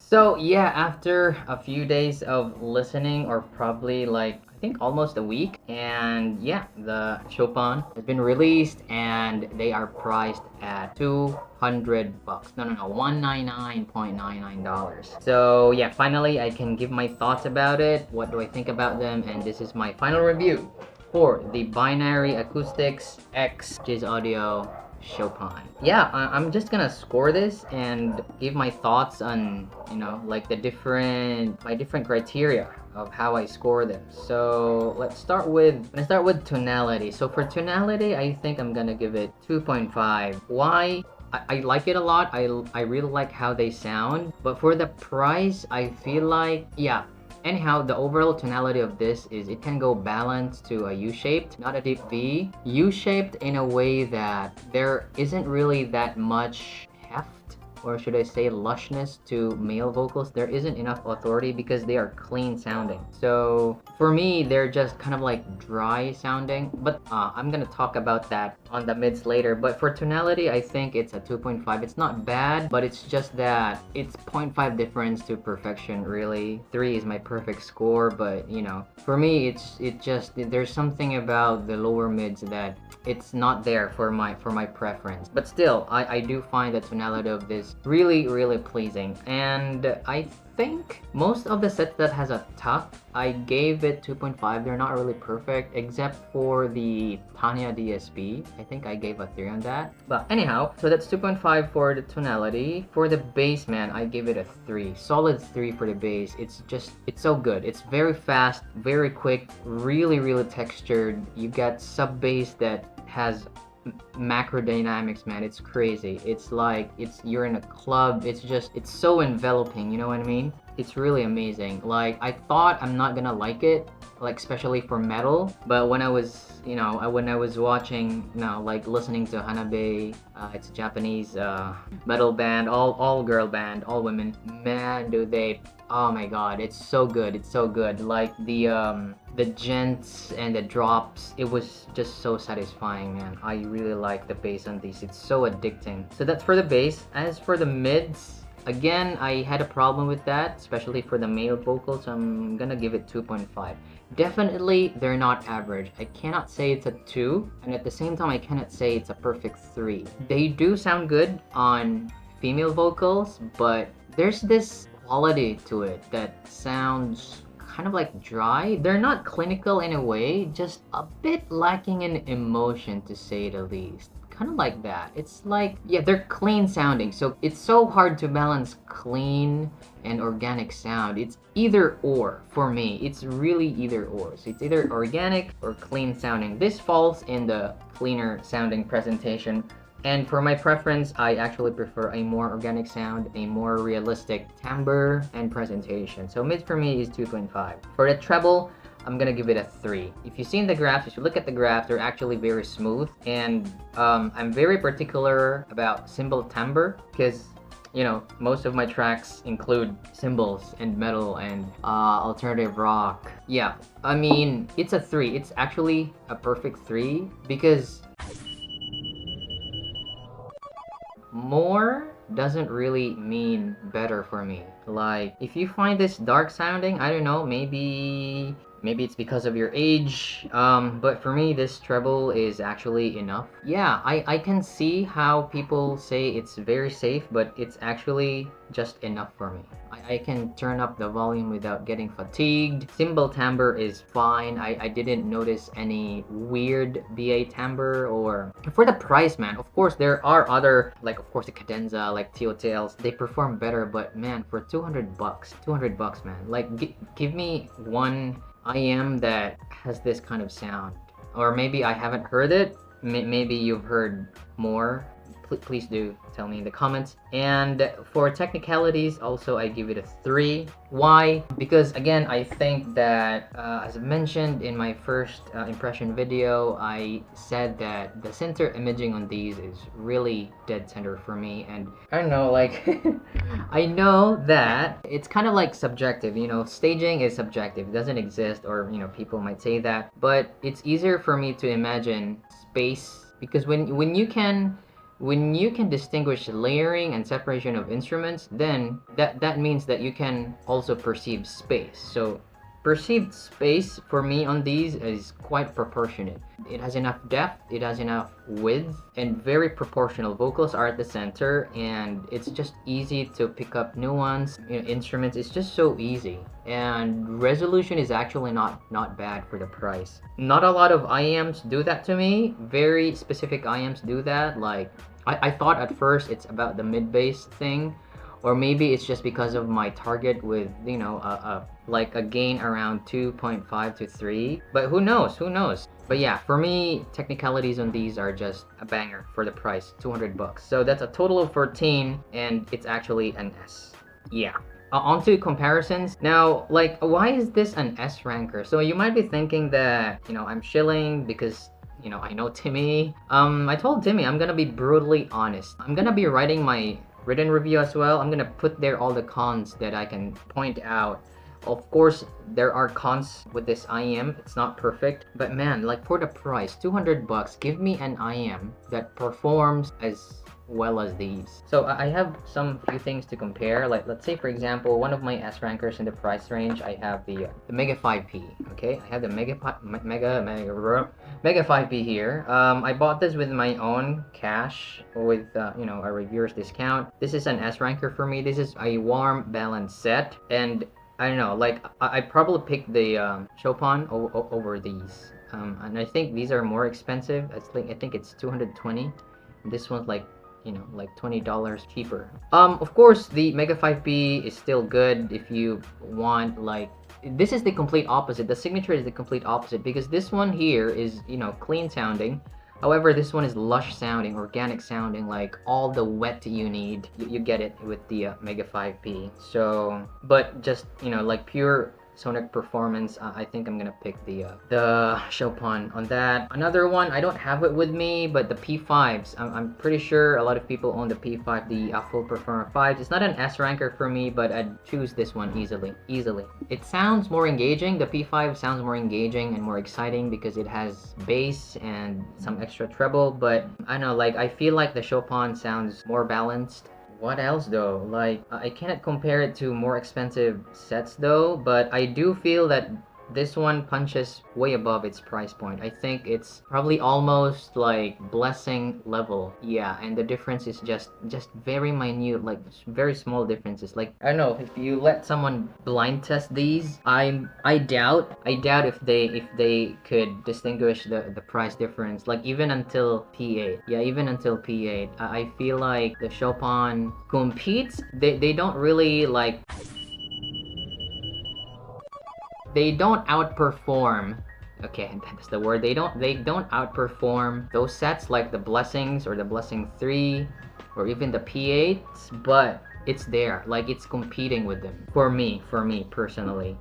So yeah, after a few days of listening, or probably like I think almost a week, and yeah, the Chopin has been released, and they are priced at $200. No, $199.99. So yeah, finally I can give my thoughts about it. What do I think about them? And this is my final review for the Binary Acoustics X Gizaudio Chopin. Yeah, I'm just gonna score this and give my thoughts on, like my different criteria of how I score them. So let's start with tonality. So for tonality, I think I'm gonna give it 2.5. Why? I like it a lot. I really like how they sound. But for the price, I feel like, yeah, anyhow, the overall tonality of this is it can go balanced to a U-shaped, not a deep V. U-shaped in a way that there isn't really that much heft, or should I say lushness, to male vocals. There isn't enough authority because they are clean sounding. So for me, they're just kind of like dry sounding. But I'm gonna talk about that on the mids later. But for tonality, I think it's a 2.5. It's not bad, but it's just that it's 0.5 difference to perfection, really. 3 is my perfect score, but for me, there's something about the lower mids that it's not there for my preference. But still, I do find the tonality of this really, really pleasing. And I think most of the sets that has a tuck, I gave it 2.5. They're not really perfect, except for the Tanya DSP. I think I gave a 3 on that. But anyhow, so that's 2.5 for the tonality. For the bass, man, I give it a 3. Solid 3 for the bass. It's so good. It's very fast, very quick, really, really textured. You got sub bass that has macro dynamics, man. It's crazy. It's like you're in a club. It's so enveloping, you know what I mean? It's really amazing. Like, I thought I'm not gonna like it, like especially for metal, but when I was watching, like listening to Hanabe, it's a Japanese metal band, all girl band, all women, man, do they, oh my god, it's so good. It's so good. Like the gents and the drops, it was just so satisfying, man. I really like the bass on these. It's so addicting. So that's for the bass. As for the mids, again, I had a problem with that, especially for the male vocals. So I'm gonna give it 2.5. Definitely, they're not average. I cannot say it's a 2, and at the same time, I cannot say it's a perfect 3. They do sound good on female vocals, but there's this quality to it that sounds kind of like dry. They're not clinical in a way, just a bit lacking in emotion, to say the least. Kind of like that. It's like, yeah, they're clean sounding, so it's so hard to balance clean and organic sound. It's either or for me. It's really either or. So it's either organic or clean sounding. This falls in the cleaner sounding presentation. And for my preference, I actually prefer a more organic sound, a more realistic timbre and presentation. So mid for me is 2.5. For the treble, I'm gonna give it a 3. If you've seen the graphs, if you look at the graph, they're actually very smooth. And I'm very particular about cymbal timbre because most of my tracks include cymbals and metal and alternative rock. Yeah, I mean, it's a 3. It's actually a perfect 3 because more doesn't really mean better for me. Like, if you find this dark sounding, I don't know, maybe it's because of your age, but for me, this treble is actually enough. Yeah, I can see how people say it's very safe, but it's actually just enough for me. I can turn up the volume without getting fatigued. Cymbal timbre is fine. I didn't notice any weird BA timbre. Or for the price, man, of course there are other, like of course the cadenza, like TOTLs, they perform better, but man, for $200, man, like give me one IM that has this kind of sound. Or maybe I haven't heard it. Maybe you've heard more. Please do tell me in the comments. And for technicalities, also I give it a 3. Why? Because again, I think that as I mentioned in my first impression video, I said that the center imaging on these is really dead center for me. And I don't know, like I know that it's kind of like subjective, staging is subjective, it doesn't exist, or people might say that, but it's easier for me to imagine space, because when you can when you can distinguish layering and separation of instruments, then that means that you can also perceive space. So perceived space for me on these is quite proportionate. It has enough depth, it has enough width, and very proportional. Vocals are at the center, and it's just easy to pick up nuance. Instruments, it's just so easy. And resolution is actually not bad for the price. Not a lot of IEMs do that to me. Very specific IEMs do that. Like, I thought at first it's about the mid-bass thing, or maybe it's just because of my target with, you know, like a gain around 2.5 to 3. But who knows? But yeah, for me, technicalities on these are just a banger for the price, 200 bucks. So that's a total of 14, and it's actually an S. Yeah. Onto comparisons. Now, like, why is this an S ranker? So you might be thinking that, you know, I'm shilling because, you know, I know Timmy. I told Timmy I'm gonna be brutally honest. I'm gonna be writing my written review as well. I'm gonna put there all the cons that I can point out. Of course, there are cons with this IEM. It's not perfect, but man, like, for the price, 200 bucks, give me an IEM that performs as well as these. So I have some few things to compare. Like, let's say, for example, one of my S rankers in the price range, I have the Mega 5P. Okay, I have the Mega 5P here. I bought this with my own cash with you know, a reviewer's discount. This is an S ranker for me. This is a warm balanced set, and I don't know, like, I probably picked the Chopin over these. And I think these are more expensive. I think it's 220. This one's like, you know, like $20 cheaper. Of course, the Mega 5P is still good if you want, like, this is the complete opposite. The signature is the complete opposite, because this one here is, you know, clean sounding. However, this one is lush sounding, organic sounding, like all the wet you need. You get it with the Mega 5P. So, but just, you know, like pure sonic performance, I think I'm gonna pick the Chopin on that. Another one, I don't have it with me, but the P5s. I'm pretty sure a lot of people own the P5, the AFUL Performer 5s. It's not an S ranker for me, but I'd choose this one easily. It sounds more engaging. The P5 sounds more engaging and more exciting because it has bass and some extra treble, but I don't know, like, I feel like the Chopin sounds more balanced. What else though? Like, I cannot compare it to more expensive sets though, but I do feel that this one punches way above its price point. I think it's probably almost like Blessing level. Yeah, and the difference is just very minute, like very small differences. Like, I don't know, if you let someone blind test these, I doubt if they could distinguish the price difference. Like, even until P8. Yeah, even until P8. I feel like the Chopin competes. They don't really, like, they don't outperform. Okay, that's the word. They don't outperform those sets like the Blessings or the Blessing 3 or even the P8s, but it's there. Like, it's competing with them for me personally.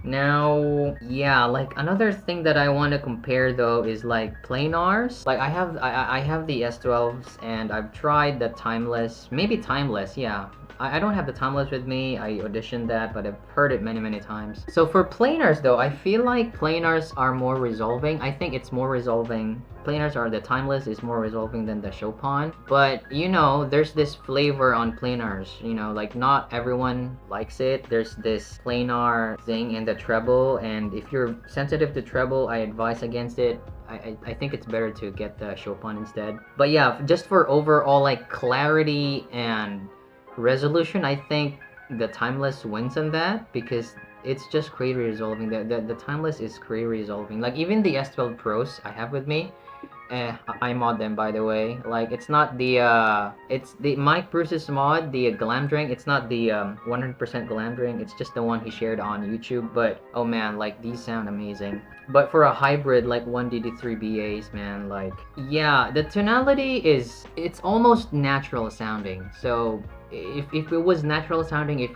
Now, yeah, like, another thing that I want to compare though is like PLANARS. Like, I have the S12s, and I've tried the Timeless, maybe Timeless, yeah. I don't have the Timeless with me. I auditioned that, but I've heard it many times. So for PLANARS though, I feel like PLANARS are more resolving. I think it's more resolving. PLANARS are the Timeless is more resolving than the Chopin. But, you know, there's this flavor on PLANARS. You know, like, not everyone likes it. There's this planar thing in the treble, and if you're sensitive to treble, I advise against it. I think it's better to get the Chopin instead. But yeah, just for overall, like, clarity and resolution, I think the Timeless wins on that, because it's just creative resolving. The Timeless is creative resolving. Like, even the S12 Pros I have with me, I mod them, by the way. Like, it's not the it's the Mike Bruce's mod, the Glam Drink. It's not the 100% Glam Drink. It's just the one he shared on YouTube. But oh man, like, these sound amazing. But for a hybrid, like 1DD3 BAs, man, like, yeah, the tonality it's almost natural sounding. So if it was natural sounding, if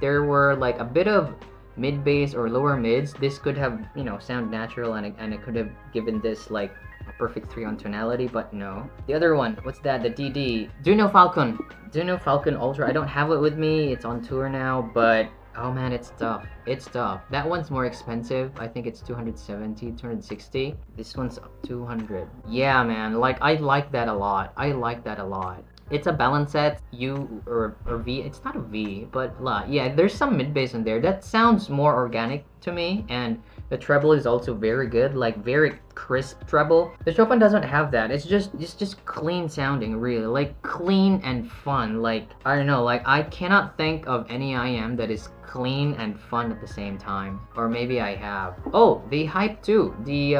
there were like a bit of mid bass or lower mids, this could have, you know, sound natural, and it could have given this like a perfect 3 on tonality. But no. The other one, what's that? The DUNU FALCON Ultra. I don't have it with me. It's on tour now, but Oh man, it's tough. It's tough. That one's more expensive. I think it's 270, 260. This one's 200. Yeah, man. Like, I like that a lot. I like that a lot. It's a balance set, U or V. It's not a V, but yeah, there's some mid bass in there. That sounds more organic to me, and the treble is also very good, like very crisp treble. The Chopin doesn't have that. It's just clean sounding, really, like clean and fun. Like, I don't know, like I cannot think of any IM that is clean and fun at the same time. Or maybe I have. Oh, the Hype 2, the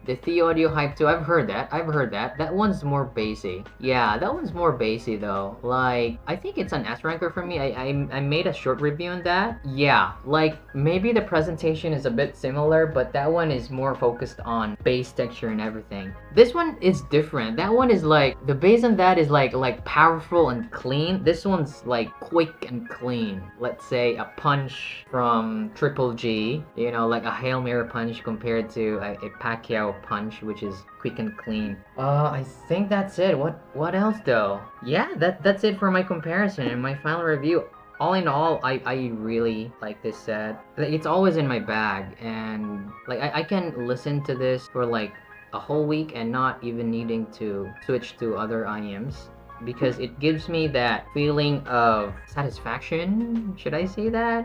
THIEAUDIO Hype 2. I've heard that. I've heard that. That one's more bassy. Yeah, that one's more bassy though. Like, I think it's an S ranker for me. I made a short review on that. Yeah, like maybe the presentation is a bit similar, but that one is more focused on bass texture and everything. This one is different. That one is like, the bass on that is like powerful and clean. This one's like quick and clean. Let's say a punch from Triple G, you know, like a Hail Mary punch compared to a Pacquiao punch, which is quick and clean. I think that's it. What else though? Yeah, that's it for my comparison and my final review. All in all, I really like this set. It's always in my bag, and like I can listen to this for like a whole week and not even needing to switch to other IMs, because it gives me that feeling of satisfaction. Should I say that?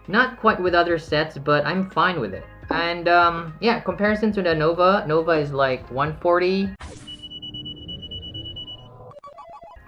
Not quite with other sets, but I'm fine with it. And yeah, comparison to the Nova is like 140.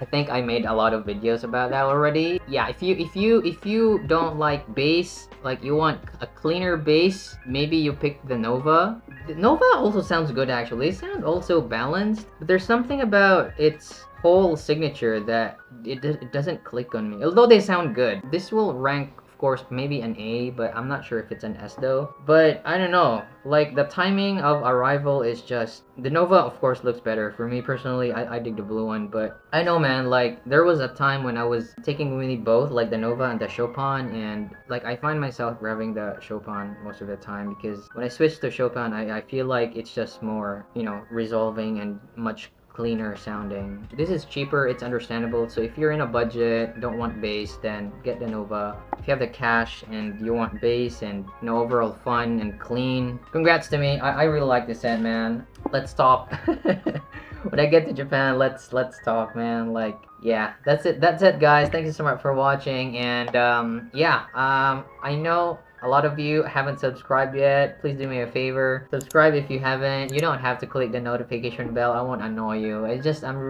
I think I made a lot of videos about that already. Yeah, if you don't like bass, like you want a cleaner bass, maybe you pick the Nova. The Nova also sounds good actually. It sounds also balanced, but there's something about its whole signature that it doesn't click on me. Although they sound good. This will rank, course, maybe an A, but I'm not sure if it's an S though. But I don't know, like the timing of arrival is just, the Nova of course looks better. For me personally, I dig the blue one, but I know man, like there was a time when I was taking with me both, like the Nova and the Chopin, and like I find myself grabbing the Chopin most of the time, because when I switch to Chopin, I feel like it's just more, you know, resolving and much cleaner sounding. This is cheaper, it's understandable, so if you're in a budget, don't want bass, then get the Nova. If you have the cash and you want bass and, you know, overall fun and clean, congrats to me. I really like this set, man. Let's talk. When I get to Japan, let's talk, man. Like, yeah, that's it guys. Thank you so much for watching, and yeah, I know a lot of you haven't subscribed yet. Please do me a favor. Subscribe if you haven't. You don't have to click the notification bell. I won't annoy you. I'm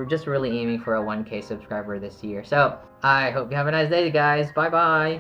just really aiming for a 1K subscriber this year. So, I hope you have a nice day, guys. Bye-bye.